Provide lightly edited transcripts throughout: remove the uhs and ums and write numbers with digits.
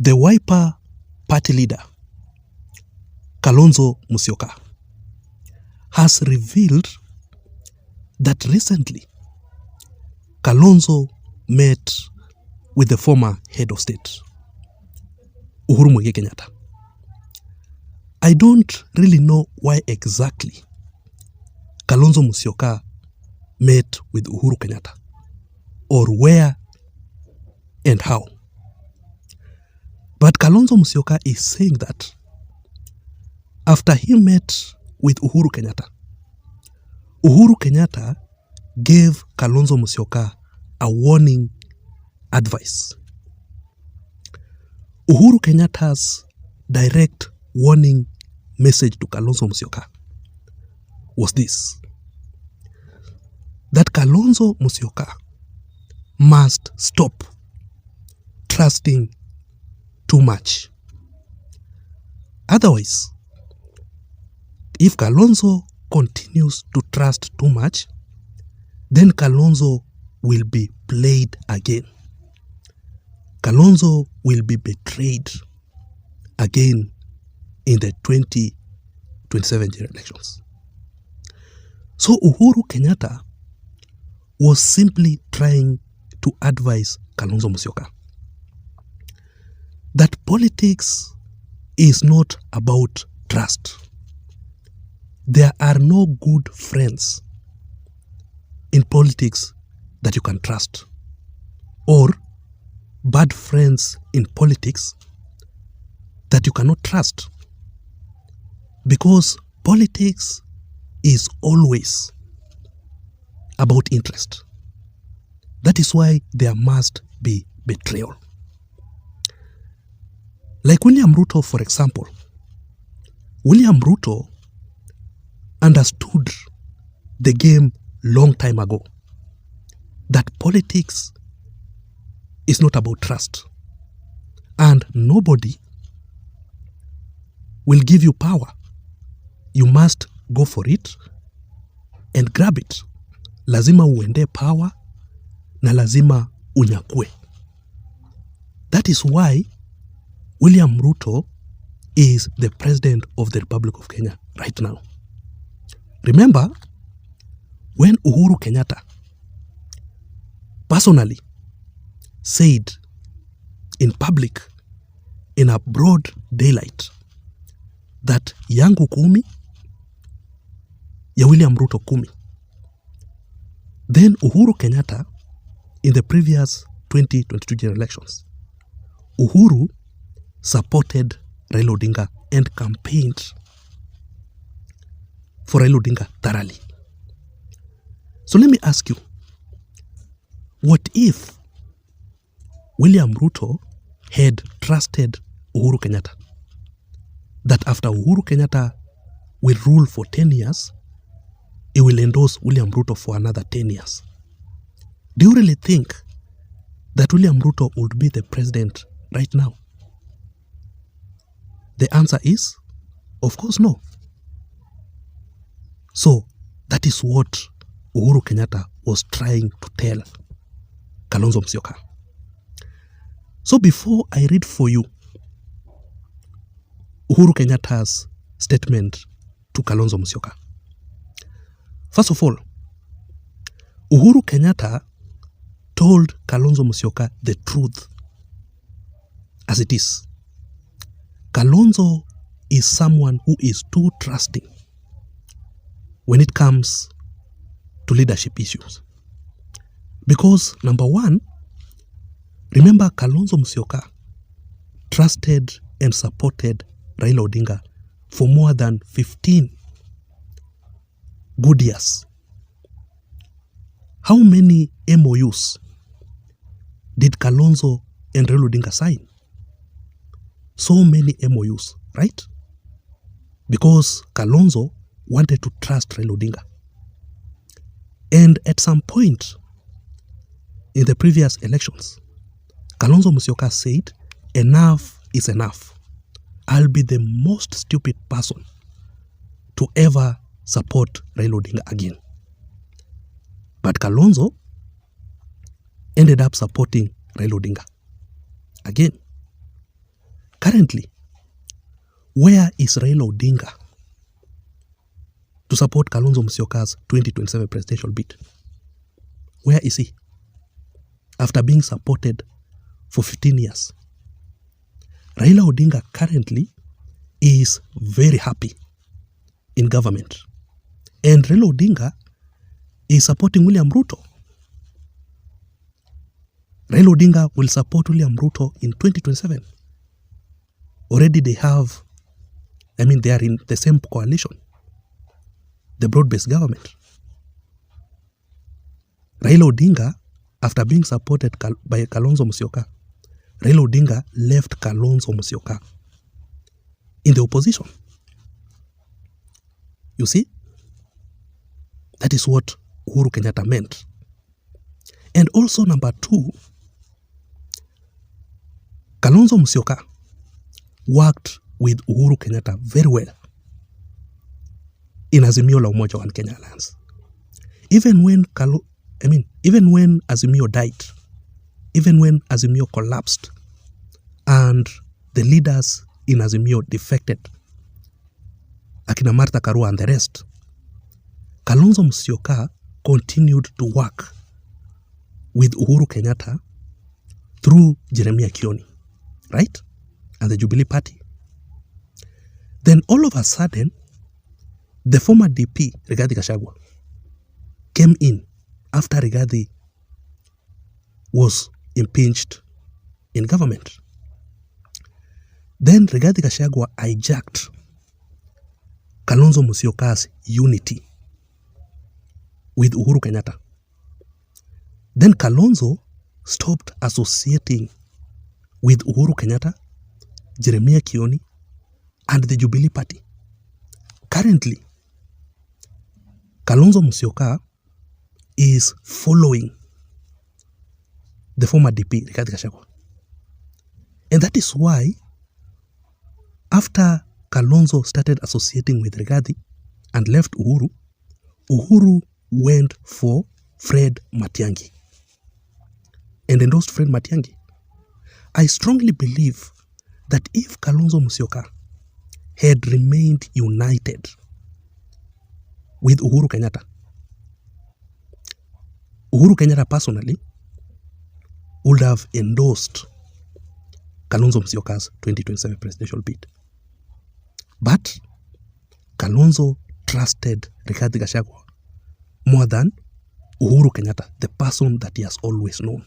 The Wiper party leader, Kalonzo Musyoka, has revealed that recently Kalonzo met with the former head of state, Uhuru Kenyatta. I don't really know why exactly Kalonzo Musyoka met with Uhuru Kenyatta, or where and how. But Kalonzo Musyoka is saying that after he met with Uhuru Kenyatta gave Kalonzo Musyoka a warning advice. Uhuru Kenyatta's direct warning message to Kalonzo Musyoka was this: that Kalonzo Musyoka must stop trusting too much. Otherwise, if Kalonzo continues to trust too much, then Kalonzo will be played again. Kalonzo will be betrayed again in the 2027 general elections. So Uhuru Kenyatta was simply trying to advise Kalonzo Musyoka that politics is not about trust. There are no good friends in politics that you can trust, or bad friends in politics that you cannot trust, because politics is always about interest. That is why there must be betrayal. Like William Ruto, for example. William Ruto understood the game long time ago, that politics is not about trust, and nobody will give you power. You must go for it and grab it. Lazima uende power na lazima unyakue. That is why William Ruto is the president of the Republic of Kenya right now. Remember, when Uhuru Kenyatta personally said in public, in a broad daylight, that yangu 10, ya William Ruto 10. Then Uhuru Kenyatta, in the previous 2022 general elections, Uhuru supported Raila Odinga and campaigned for Raila Odinga thoroughly. So let me ask you, what if William Ruto had trusted Uhuru Kenyatta, that after Uhuru Kenyatta will rule for 10 years, he will endorse William Ruto for another 10 years? Do you really think that William Ruto would be the president right now? The answer is, of course, no. So that is what Uhuru Kenyatta was trying to tell Kalonzo Musyoka. So before I read for you Uhuru Kenyatta's statement to Kalonzo Musyoka, first of all, Uhuru Kenyatta told Kalonzo Musyoka the truth as it is. Kalonzo is someone who is too trusting when it comes to leadership issues. Because number one, remember, Kalonzo Musyoka trusted and supported Raila Odinga for more than 15 good years. How many MOUs did Kalonzo and Raila Odinga sign? So many MOUs, right? Because Kalonzo wanted to trust Raila Odinga. And at some point in the previous elections, Kalonzo Musyoka said, enough is enough. I'll be the most stupid person to ever support Raila Odinga again. But Kalonzo ended up supporting Raila Odinga again. Currently, where is Raila Odinga to support Kalonzo Musyoka's 2027 presidential bid? Where is he? After being supported for 15 years. Raila Odinga currently is very happy in government. And Raila Odinga is supporting William Ruto. Raila Odinga will support William Ruto in 2027. Already they are in the same coalition, the broad-based government. Raila Odinga, after being supported by Kalonzo Musyoka, Raila Odinga left Kalonzo Musyoka in the opposition. You see? That is what Uhuru Kenyatta meant. And also number 2, Kalonzo Musyoka worked with Uhuru Kenyatta very well in Azimio la Umoja One Kenya Alliance. Even when Azimio died, even when Azimio collapsed and the leaders in Azimio defected, Akina Martha Karua and the rest, Kalonzo Musyoka continued to work with Uhuru Kenyatta through Jeremiah Kioni, right? And the Jubilee Party. Then all of a sudden, the former DP, Rigathi Gachagua, came in after Rigathi was impeached in government. Then Rigathi Gachagua hijacked Kalonzo Musyoka's unity with Uhuru Kenyatta. Then Kalonzo stopped associating with Uhuru Kenyatta, Jeremiah Kioni, and the Jubilee Party. Currently, Kalonzo Musyoka is following the former DP, Rigathi Gachagua. And that is why, after Kalonzo started associating with Rigathi and left Uhuru, Uhuru went for Fred Matiang'i and endorsed Fred Matiang'i. I strongly believe that if Kalonzo Musyoka had remained united with Uhuru Kenyatta, Uhuru Kenyatta personally would have endorsed Kalonzo Musyoka's 2027 presidential bid. But Kalonzo trusted Rigathi Gachagua more than Uhuru Kenyatta, the person that he has always known.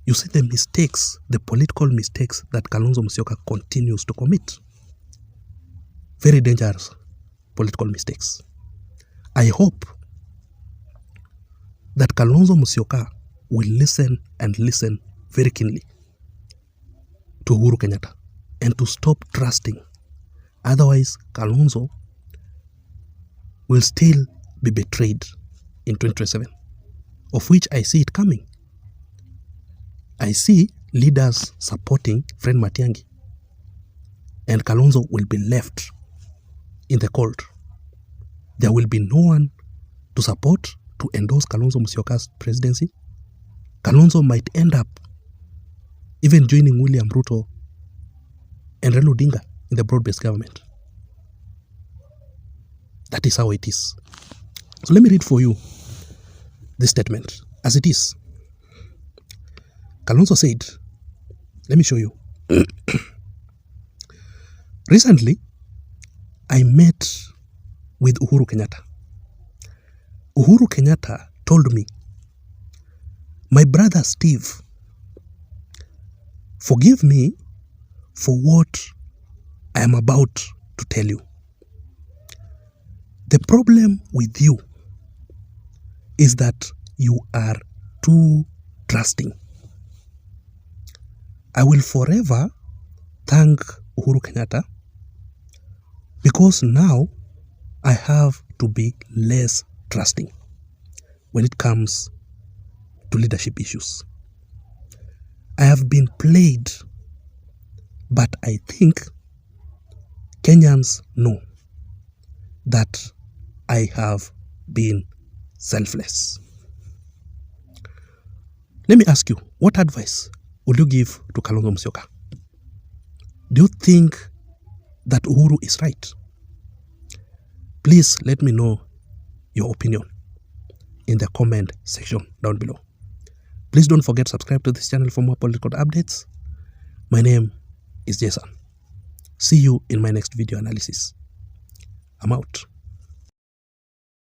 You see the mistakes, the political mistakes that Kalonzo Musyoka continues to commit. Very dangerous political mistakes. I hope that Kalonzo Musyoka will listen very keenly to Uhuru Kenyatta and to stop trusting. Otherwise, Kalonzo will still be betrayed in 2027, of which I see it coming. I see leaders supporting Fred Matiang'i, and Kalonzo will be left in the cold. There will be no one to support, to endorse Kalonzo Musyoka's presidency. Kalonzo might end up even joining William Ruto and Raila Odinga in the broad-based government. That is how it is. So let me read for you this statement as it is. Kalonzo said, let me show you. Recently, I met with Uhuru Kenyatta. Uhuru Kenyatta told me, my brother Steve, forgive me for what I am about to tell you. The problem with you is that you are too trusting. I will forever thank Uhuru Kenyatta because now I have to be less trusting when it comes to leadership issues. I have been played, but I think Kenyans know that I have been selfless. Let me ask you, what advice would you give to Kalonzo Musyoka? Do you think that Uhuru is right? Please let me know your opinion in the comment section down below. Please don't forget to subscribe to this channel for more political updates. My name is Jason. See you in my next video analysis. I'm out.